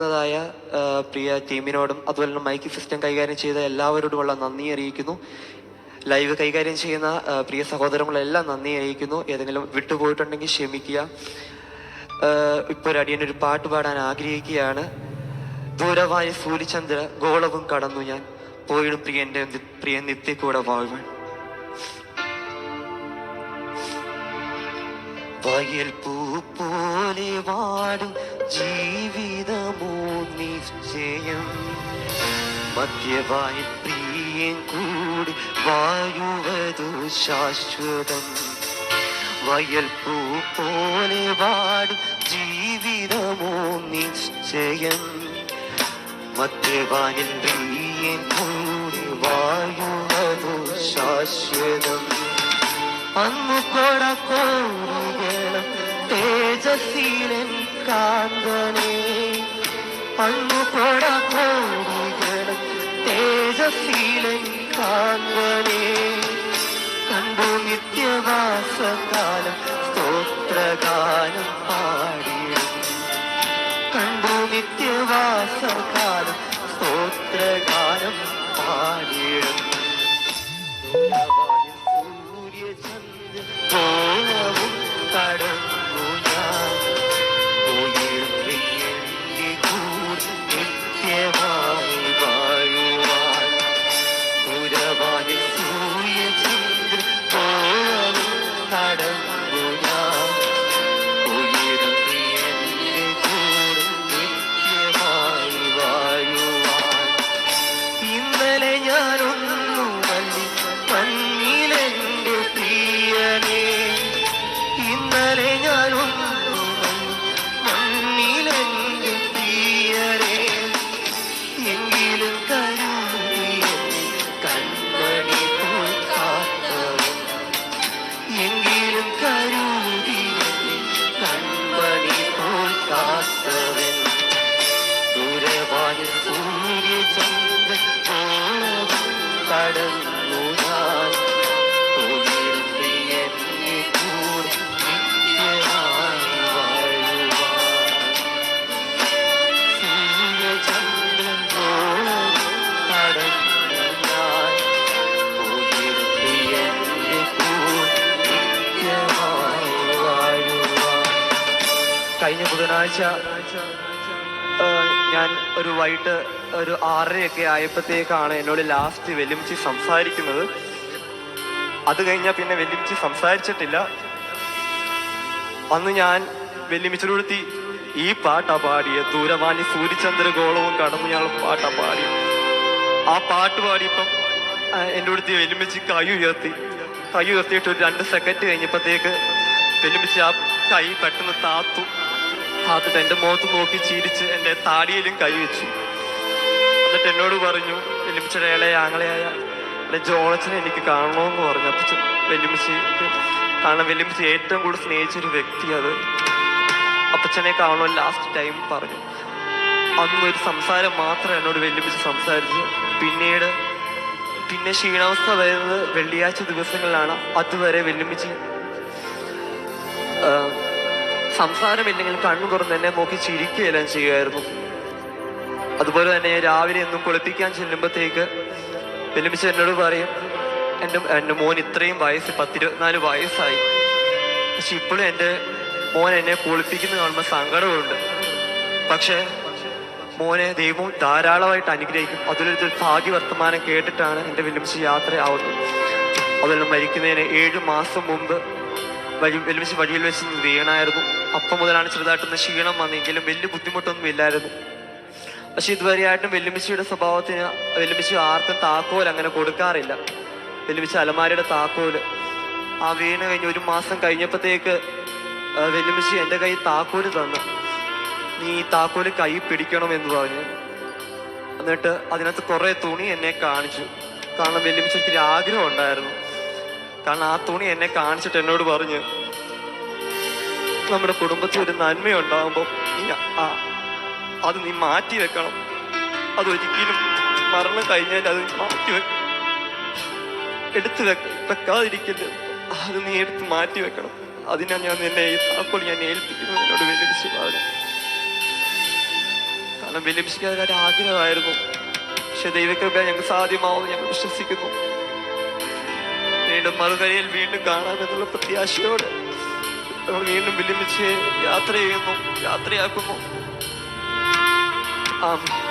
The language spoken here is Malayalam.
ായ പ്രിയ ടീമിനോടും അതുപോലെ തന്നെ മൈക്ക് സിസ്റ്റം കൈകാര്യം ചെയ്ത എല്ലാവരോടുമുള്ള നന്ദി അറിയിക്കുന്നു. ലൈവ് കൈകാര്യം ചെയ്യുന്ന പ്രിയ സഹോദരങ്ങളെല്ലാം നന്ദി അറിയിക്കുന്നു. ഏതെങ്കിലും വിട്ടുപോയിട്ടുണ്ടെങ്കിൽ ക്ഷമിക്കുക. ഇപ്പോൾ ഒരു അടിയനൊരു പാട്ട് പാടാൻ ആഗ്രഹിക്കുകയാണ്. ദൂരവായ സൂര്യചന്ദ്ര ഗോളവും കടന്നു ഞാൻ പോയിടും പ്രിയ നിത്യ കൂടെ വാഴുവാൻ. വയൽ പൂ പോലെ വാടും ജീവിതമോ നിശ്ചയം, മധ്യവായ പ്രിയൻ കൂടി വാഴുവതു ശാശ്വതം. വയൽ പൂ പോലെ വാടും ജീവിതമോ നിശ്ചയം, മധ്യവായ പ്രിയൻ കൂടി വാഴുവതു ശാശ്വതം. അന്നു കൊടക്കോടികളും തേജശീലൻ കാന്തനെ, അന്നു കൊടക്കോടികളും തേജശീലൻ കാന്തനെ കണ്ടു നിത്യവാസകാലം സ്തോത്രഗാനം പാടിടും. കണ്ടു നിത്യവാസകാലം സ്തോത്രഗാനം പാടിടും. ഗോളവും കടന്നു ഞാൻ നിത്യമായി വാഴുവാൻ. പുരവാനിൽ സൂര്യചന്ദ്ര ഗോളവും കടന്നു ഞാൻ നിത്യമായി വാഴുവാൻ. ഇന്നലെ ഞാനൊന്നു മല്ലി മഞ്ഞിലെന്റെ പ്രിയനേ, ഇന്നലെ ഞാനൊന്നു മണ്ണിലെന്റെ പ്രിയനേ, എങ്കിലും കരുതിയെ കൺമണി പോൽ കാത്തവൻ, എങ്കിലും കരുതിയെ കൺമണി പോൽ കാത്തവൻ. ദൂരവായ സൂര്യചന്ദ്ര ഗോളവും കടന്നു ഞാൻ കഴിഞ്ഞ ബുധനാഴ്ച ഞാൻ ഒരു വൈകിട്ട് ഒരു 6:30 ആയപ്പോഴത്തേക്കാണ് എന്നോട് ലാസ്റ്റ് വെല്ലുമിച്ചി സംസാരിക്കുന്നത്. അത് കഴിഞ്ഞാൽ പിന്നെ വെല്ലുമിച്ചി സംസാരിച്ചിട്ടില്ല. അന്ന് ഞാൻ വെല്ലുമിച്ചിനോടുത്തി ഈ പാട്ടാ പാടിയ ദൂരവാണി സൂര്യചന്ദ്ര ഗോളവും കടന്നു ഞാൻ പാട്ടാ പാടി. ആ പാട്ട് പാടിയപ്പം എൻ്റെ അടുത്ത് വെല്ലുമിച്ചി കൈ ഉയർത്തിയിട്ട് ഒരു 2 സെക്കൻഡ് കഴിഞ്ഞപ്പോഴത്തേക്ക് വെല്ലുമിച്ചി ആ കൈ പെട്ടെന്ന് താത്തിട്ട് എൻ്റെ മുഖത്ത് നോക്കി ചിരിച്ച് എൻ്റെ താടിയിലും കൈ വെച്ചു. എന്നിട്ട് എന്നോട് പറഞ്ഞു, വെല്ലുമിച്ചിയുടെ ഇളയ ആങ്ങളെയായ ജോളച്ചനെ എനിക്ക് കാണണമെന്ന് പറഞ്ഞു. അപ്പം വെല്ലുമിച്ചിക്ക് കാരണം വെല്ലുമിച്ചി ഏറ്റവും കൂടുതൽ സ്നേഹിച്ചൊരു വ്യക്തി അത്. അപ്പച്ചനെ കാണണമെന്ന് ലാസ്റ്റ് ടൈം പറഞ്ഞു. അന്നൊരു സംസാരം മാത്രം എന്നോട് വെല്ലുമിച്ചി സംസാരിച്ചു. പിന്നെ ക്ഷീണാവസ്ഥ വരുന്നത് വെള്ളിയാഴ്ച ദിവസങ്ങളിലാണ്. അതുവരെ വെല്ലുമിച്ചി സംസാരമില്ലെങ്കിൽ കണ്ണു തുറന്ന് എന്നെ നോക്കി ചിരിക്കുകയെല്ലാം ചെയ്യുമായിരുന്നു. അതുപോലെ തന്നെ രാവിലെ എന്നും കുളിപ്പിക്കാൻ ചെല്ലുമ്പോഴത്തേക്ക് വെല്ലുമിച്ചി എന്നോട് പറയും, എൻ്റെ മോൻ ഇത്രയും വയസ്സ് 10-24 വയസ്സായി, പക്ഷെ ഇപ്പോഴും എൻ്റെ മോൻ എന്നെ കുളിപ്പിക്കുന്ന കാണുമ്പോൾ സങ്കടമുണ്ട്. പക്ഷെ മോനെ ദൈവം ധാരാളമായിട്ട് അനുഗ്രഹിക്കും. അതിലൊരു ഭാഗ്യവർത്തമാനം കേട്ടിട്ടാണ് എൻ്റെ വെല്ലുമിച്ചി യാത്രയാവുന്നത്. അതെല്ലാം മരിക്കുന്നതിന് 7 മാസം മുമ്പ് വെല്ലുമിച്ചി വഴിയിൽ വെച്ച് വീണായിരുന്നു. അപ്പം മുതലാണ് ചെറുതായിട്ടൊന്ന് ക്ഷീണം വന്നെങ്കിലും വലിയ ബുദ്ധിമുട്ടൊന്നും ഇല്ലായിരുന്നു. പക്ഷെ ഇതുവരെയായിട്ടും വെല്ലുമിച്ചിയുടെ സ്വഭാവത്തിന് വെല്ലുമിച്ചി ആർക്കും താക്കോൽ അങ്ങനെ കൊടുക്കാറില്ല. വെല്ലുമിച്ചി അലമാരയുടെ താക്കോല് ആ വീണ് കഴിഞ്ഞ് 1 മാസം കഴിഞ്ഞപ്പോഴത്തേക്ക് വെല്ലുമിച്ചി എൻ്റെ കൈ താക്കോല് തന്നു. നീ ഈ താക്കോല് കൈ പിടിക്കണമെന്ന് പറഞ്ഞു. എന്നിട്ട് അതിനകത്ത് കുറേ തുണി എന്നെ കാണിച്ചു. കാരണം വെല്ലുമിച്ചിക്ക് ഒരു ആഗ്രഹം ഉണ്ടായിരുന്നു. കാരണം ആ തുണി എന്നെ കാണിച്ചിട്ട് എന്നോട് പറഞ്ഞു, നമ്മുടെ കുടുംബത്തിൽ ഒരു നന്മയുണ്ടാകുമ്പോൾ അത് നീ മാറ്റി വെക്കണം. അതൊരിക്കലും മരണം കഴിഞ്ഞാൽ അത് മാറ്റി എടുത്തു വെക്കാതിരിക്കരുത്. അത് നീ എടുത്ത് മാറ്റി വെക്കണം. അതിനാണ് ഞാൻ നിന്നെ ഈ താക്കോൽ ഞാൻ ഏൽപ്പിക്കുന്നു എന്നോട് വെല്ലുവിളിച്ച് പറഞ്ഞു. കാരണം വലിയമ്മച്ചിക്ക് അതിനൊരു ആഗ്രഹമായിരുന്നു. പക്ഷെ ദൈവകൃപ ഞങ്ങൾക്ക് സാധ്യമാവുമെന്ന് ഞങ്ങൾ വിശ്വസിക്കുന്നു. വീണ്ടും മറുകരയിൽ വീണ്ടും കാണാമെന്നുള്ള പ്രത്യാശയോടെ നമ്മൾ വീണ്ടും വലിയമ്മച്ചിയെ യാത്രയാക്കുന്നു. ആമേൻ.